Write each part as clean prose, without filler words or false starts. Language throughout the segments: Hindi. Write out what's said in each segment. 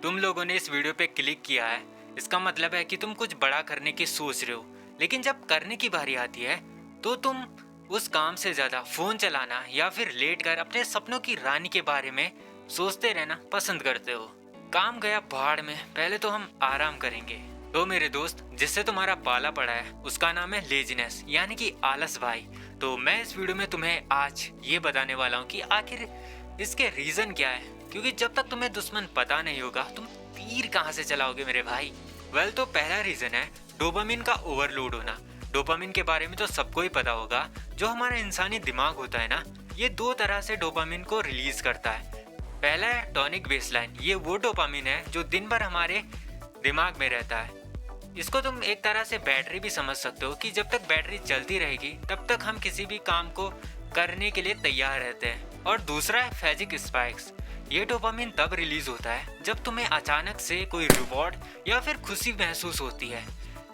तुम लोगों ने इस वीडियो पे क्लिक किया है, इसका मतलब है कि तुम कुछ बड़ा करने की सोच रहे हो। लेकिन जब करने की बारी आती है तो तुम उस काम से ज्यादा फोन चलाना या फिर लेट कर अपने सपनों की रानी के बारे में सोचते रहना पसंद करते हो। काम गया भाड़ में, पहले तो हम आराम करेंगे। तो मेरे दोस्त, जिससे तुम्हारा पाला पड़ा है उसका नाम है लेजीनेस, यानी कि आलस भाई। तो मैं इस वीडियो में तुम्हें आज ये बताने वाला हूँ कि आखिर इसके रीजन क्या है, क्योंकि जब तक तुम्हें दुश्मन पता नहीं होगा तुम तीर कहाँ से चलाओगे मेरे भाई। वेल, तो पहला रीजन है डोपामिन का ओवरलोड होना। डोपामिन के बारे में तो सबको ही पता होगा। जो हमारा इंसानी दिमाग होता है ना, ये दो तरह से डोपामिन को रिलीज करता है। पहला है टॉनिक बेसलाइन। ये वो डोपामिन है जो दिन भर हमारे दिमाग में रहता है। इसको तुम एक तरह से बैटरी भी समझ सकते हो कि जब तक बैटरी चलती रहेगी तब तक हम किसी भी काम को करने के लिए तैयार रहते हैं। और दूसरा है फेजिक स्पाइक्स। ये डोपामिन तब रिलीज होता है जब तुम्हें अचानक से कोई रिवॉर्ड या फिर खुशी महसूस होती है।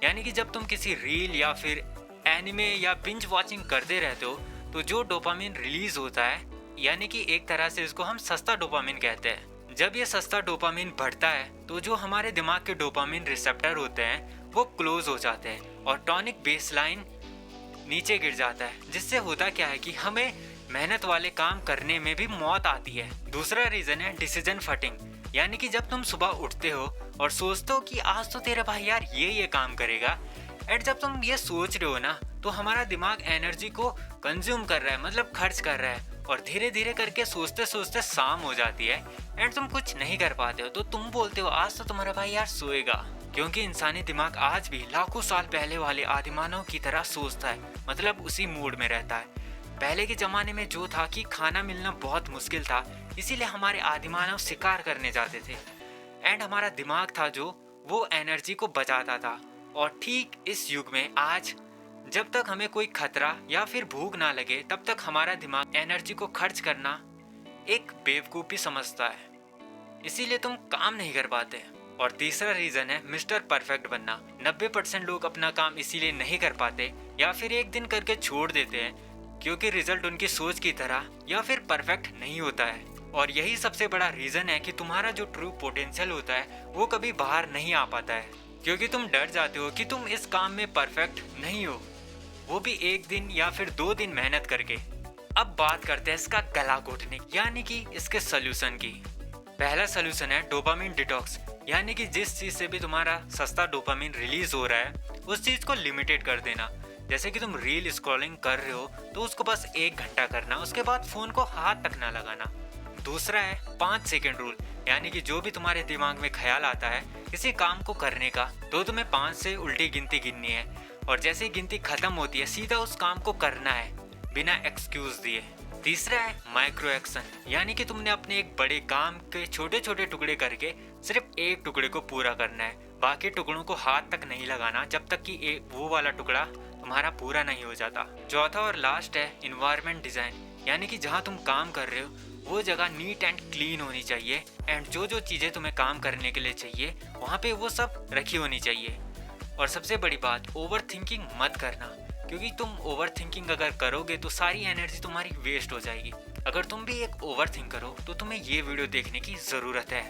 यानी कि जब तुम किसी रील या फिर एनिमे या बिंज वॉचिंग करते रहते हो तो जो डोपामिन रिलीज होता है, यानी कि एक तरह से इसको हम सस्ता डोपामिन कहते हैं। जब ये सस्ता डोपामिन बढ़ता है तो जो हमारे दिमाग के डोपामिन रिसेप्टर होते हैं वो क्लोज हो जाते हैं और टॉनिक बेसलाइन नीचे गिर जाता है, जिससे होता क्या है कि हमें मेहनत वाले काम करने में भी मौत आती है। दूसरा रीजन है डिसीजन फटिंग। यानी कि जब तुम सुबह उठते हो और सोचते हो कि आज तो तेरा भाई यार ये काम करेगा, एंड जब तुम ये सोच रहे हो ना तो हमारा दिमाग एनर्जी को कंज्यूम कर रहा है, मतलब खर्च कर रहा है। और धीरे धीरे करके सोचते सोचते शाम हो जाती है एंड तुम कुछ नहीं कर पाते हो। तो तुम बोलते हो आज तो तुम्हारा भाई यार सोएगा, क्योंकि इंसानी दिमाग आज भी लाखों साल पहले वाले आदिमानव की तरह सोचता है, मतलब उसी मूड में रहता है। पहले के जमाने में जो था कि खाना मिलना बहुत मुश्किल था, इसीलिए हमारे आदिमानव शिकार करने जाते थे एंड हमारा दिमाग था जो वो एनर्जी को बचाता था। और ठीक इस युग में आज जब तक हमें कोई खतरा या फिर भूख ना लगे तब तक हमारा दिमाग एनर्जी को खर्च करना एक बेवकूफ़ी समझता है, इसीलिए तुम काम नहीं कर पाते। और तीसरा रीजन है मिस्टर परफेक्ट बनना। 90% लोग अपना काम इसीलिए नहीं कर पाते या फिर एक दिन करके छोड़ देते हैं क्योंकि रिजल्ट उनकी सोच की तरह या फिर परफेक्ट नहीं होता है। और यही सबसे बड़ा रीजन है कि तुम्हारा जो ट्रू पोटेंशियल होता है वो कभी बाहर नहीं आ पाता है, क्योंकि तुम डर जाते हो कि तुम इस काम में परफेक्ट नहीं हो, वो भी एक दिन या फिर 2 दिन मेहनत करके। अब बात करते हैं इसका गला घोटने यानी कि इसके सोल्यूशन की। पहला सोल्यूशन है डोपामिन डिटॉक्स। यानी कि जिस चीज से भी तुम्हारा सस्ता डोपामिन रिलीज हो रहा है उस चीज को लिमिटेड कर देना। जैसे कि तुम रील स्क्रॉलिंग कर रहे हो तो उसको बस 1 घंटा करना, उसके बाद फोन को हाथ तक ना लगाना। दूसरा है 5 सेकेंड रूल। यानी कि जो भी तुम्हारे दिमाग में ख्याल आता है किसी काम को करने का तो तुम्हें 5 से उल्टी गिनती गिननी है और जैसे ही गिनती खत्म होती है सीधा उस काम को करना है बिना एक्सक्यूज दिए। तीसरा है माइक्रो एक्शन। यानी कि तुमने अपने एक बड़े काम के छोटे छोटे टुकड़े करके सिर्फ एक टुकड़े को पूरा करना है, बाकी टुकड़ों को हाथ तक नहीं लगाना जब तक कि वो वाला टुकड़ा तुम्हारा पूरा नहीं हो जाता। चौथा और लास्ट है इन्वायरमेंट डिजाइन। यानी कि जहाँ तुम काम कर रहे हो वो जगह नीट एंड क्लीन होनी चाहिए एंड जो जो चीज़ें तुम्हें काम करने के लिए चाहिए वहाँ पे वो सब रखी होनी चाहिए। और सबसे बड़ी बात, ओवर थिंकिंग मत करना, क्योंकि तुम ओवर थिंकिंग अगर करोगे तो सारी एनर्जी तुम्हारी वेस्ट हो जाएगी। अगर तुम भी एक ओवर थिंकर हो तो तुम्हें ये वीडियो देखने की ज़रूरत है।